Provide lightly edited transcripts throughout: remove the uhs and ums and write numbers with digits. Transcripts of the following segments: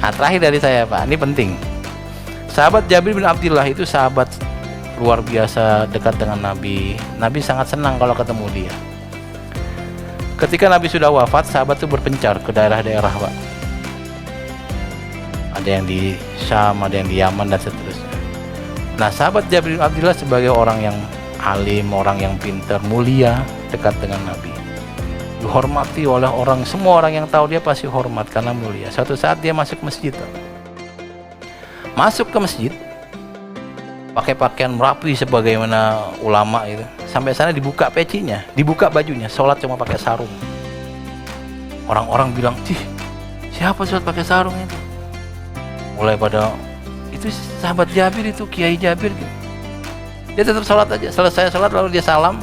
Nah, terakhir dari saya Pak, ini penting. Sahabat Jabir bin Abdullah itu sahabat luar biasa dekat dengan Nabi. Nabi sangat senang kalau ketemu dia. Ketika Nabi sudah wafat, sahabat itu berpencar ke daerah-daerah Pak. Ada yang di Syam, ada yang di Yaman dan seterusnya. Nah, sahabat Jabir bin Abdullah sebagai orang yang alim, orang yang pintar, mulia, dekat dengan Nabi, dihormati oleh orang, semua orang yang tahu dia pasti hormat karena mulia. Suatu saat dia masuk masjid, masuk ke masjid pakai pakaian rapi sebagaimana ulama itu. Sampai sana dibuka pecinya, dibuka bajunya, sholat cuma pakai sarung. Orang-orang bilang, "Cih, siapa sholat pakai sarung itu?" Mulai pada, itu sahabat Jabir, itu Kiai Jabir gitu. Dia tetap sholat aja. Selesai sholat lalu dia salam.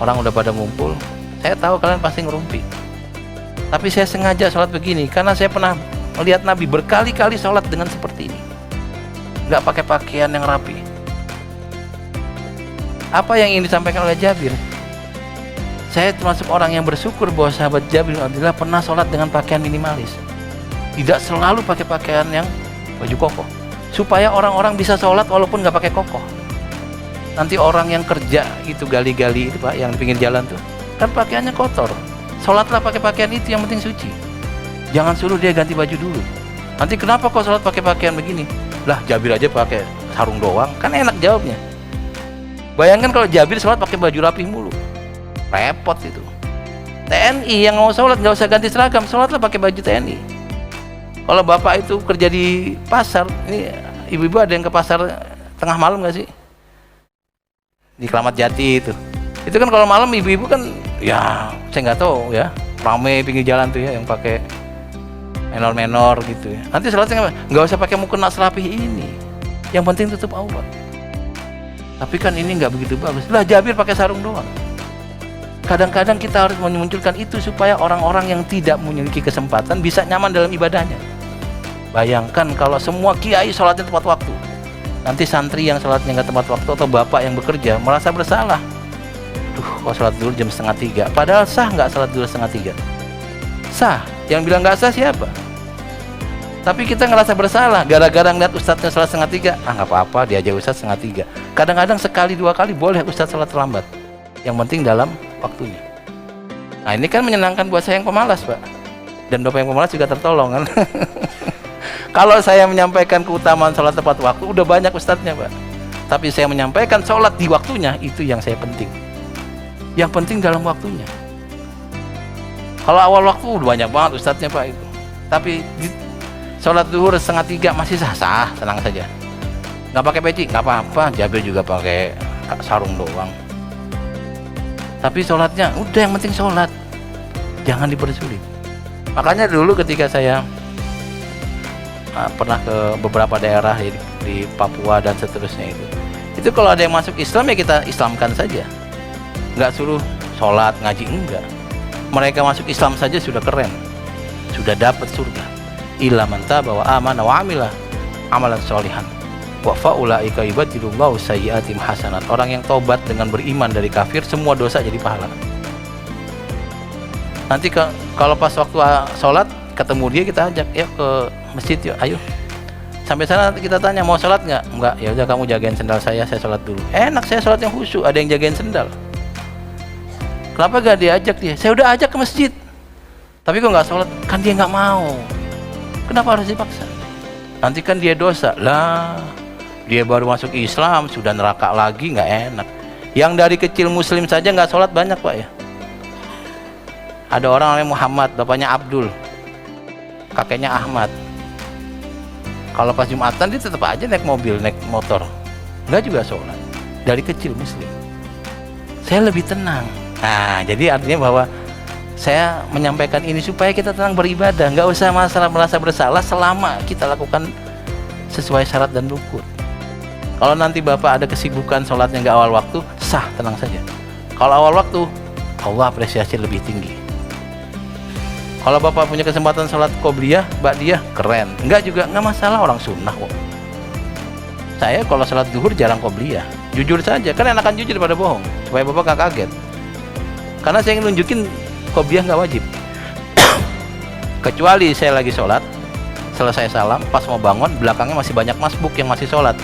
Orang udah pada ngumpul. Saya tahu kalian pasti ngerumpi, tapi saya sengaja sholat begini karena saya pernah melihat Nabi berkali-kali sholat dengan seperti ini, nggak pakai pakaian yang rapi. Apa yang ingin disampaikan oleh Jabir? Saya termasuk orang yang bersyukur bahwa sahabat Jabir bin Abdullah pernah sholat dengan pakaian minimalis, tidak selalu pakai pakaian yang baju kokoh, supaya orang-orang bisa sholat walaupun nggak pakai kokoh. Nanti orang yang kerja itu gali-gali itu Pak, yang di pinggir jalan tuh kan pakaiannya kotor, sholatlah pakai pakaian itu, yang penting suci. Jangan suruh dia ganti baju dulu. Nanti kenapa kok sholat pakai pakaian begini? Lah Jabir aja pakai sarung doang, kan enak jawabnya. Bayangkan kalau Jabir sholat pakai baju rapi mulu, repot itu. TNI yang mau sholat nggak usah ganti seragam, sholatlah pakai baju TNI. Kalau bapak itu kerja di pasar, ini ibu-ibu ada yang ke pasar tengah malam nggak sih? Di Keramat Jati itu kan kalau malam ibu-ibu kan, ya saya nggak tahu ya, rame pinggir jalan tuh ya, yang pakai menor-menor gitu ya. Nanti sholatnya nggak usah pakai mukena serapih ini, yang penting tutup aurat. Tapi kan ini nggak begitu bagus. Lah Jabir pakai sarung doang. Kadang-kadang kita harus memunculkan itu supaya orang-orang yang tidak memiliki kesempatan bisa nyaman dalam ibadahnya. Bayangkan kalau semua kiai sholatnya tepat waktu, nanti santri yang sholatnya nggak tepat waktu atau bapak yang bekerja merasa bersalah. Duh, kok sholat dulu jam 2:30, padahal sah nggak sholat dulu 2:30? Sah. Yang bilang nggak sah siapa? Tapi kita ngerasa bersalah gara-gara ngeliat ustadznya sholat 2:30. Nggak apa-apa, dia aja ustadz 2:30. Kadang-kadang sekali dua kali boleh ustadz sholat terlambat, yang penting dalam waktunya. Nah ini kan menyenangkan buat saya yang pemalas Pak, dan bapak yang pemalas juga tertolong kan. Kalau saya menyampaikan keutamaan sholat tepat waktu, udah banyak ustadznya Pak, tapi saya menyampaikan sholat di waktunya, itu yang saya penting. Yang penting dalam waktunya. Kalau awal waktu udah banyak banget ustadznya Pak itu, tapi sholat zuhur 2:30 masih sah-sah, tenang saja. Nggak pakai peci, nggak apa-apa. Jabir juga pakai sarung doang. Tapi sholatnya udah, yang penting sholat, jangan dipersulit. Makanya dulu ketika saya pernah ke beberapa daerah di Papua dan seterusnya, itu kalau ada yang masuk Islam ya kita Islamkan saja, nggak suruh sholat ngaji, enggak. Mereka masuk Islam saja sudah keren, sudah dapat surga. Illa man taba wa amana wa amila amalan sholihan wa faulaika yubadilullahu sayyi'atihim hasanat. Orang yang tobat dengan beriman dari kafir, semua dosa jadi pahala. Nanti kalau pas waktu sholat ketemu dia, kita ajak ya ke masjid, yuk ayo. Sampai sana kita tanya, mau sholat nggak? Enggak. Ya udah, kamu jagain sendal saya sholat dulu. Enak, saya sholat yang khusyuk, ada yang jagain sendal. Kenapa gak diajak dia? Saya udah ajak ke masjid, tapi kok nggak sholat? Kan dia nggak mau. Kenapa harus dipaksa? Nanti kan dia dosa lah. Dia baru masuk Islam sudah neraka lagi, nggak enak. Yang dari kecil muslim saja nggak sholat banyak Pak ya. Ada orang namanya Muhammad, bapaknya Abdul, kakeknya Ahmad. Kalau pas Jumatan dia tetap aja naik mobil, naik motor, nggak juga sholat. Dari kecil muslim. Saya lebih tenang. Nah, jadi artinya bahwa saya menyampaikan ini supaya kita tenang beribadah, nggak usah masalah merasa bersalah selama kita lakukan sesuai syarat dan rukun. Kalau nanti bapak ada kesibukan sholatnya nggak awal waktu, sah, tenang saja. Kalau awal waktu, Allah apresiasi lebih tinggi. Kalau bapak punya kesempatan sholat qobliyah, ba'diyah, keren. Enggak juga, nggak masalah, orang sunnah kok. Saya kalau sholat zuhur jarang qobliyah, jujur saja, kan enakan jujur daripada bohong, supaya bapak nggak kaget. Karena saya ingin nunjukin qobliyah nggak wajib. Kecuali saya lagi sholat, selesai salam, pas mau bangun, belakangnya masih banyak masbuk yang masih sholat.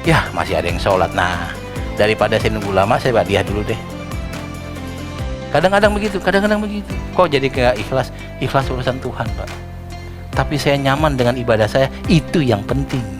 Ya, masih ada yang sholat. Nah, daripada saya nunggu lama, saya badiah dulu deh. Kadang-kadang begitu. Kok jadi kayak ikhlas urusan Tuhan, Pak. Tapi saya nyaman dengan ibadah saya, itu yang penting.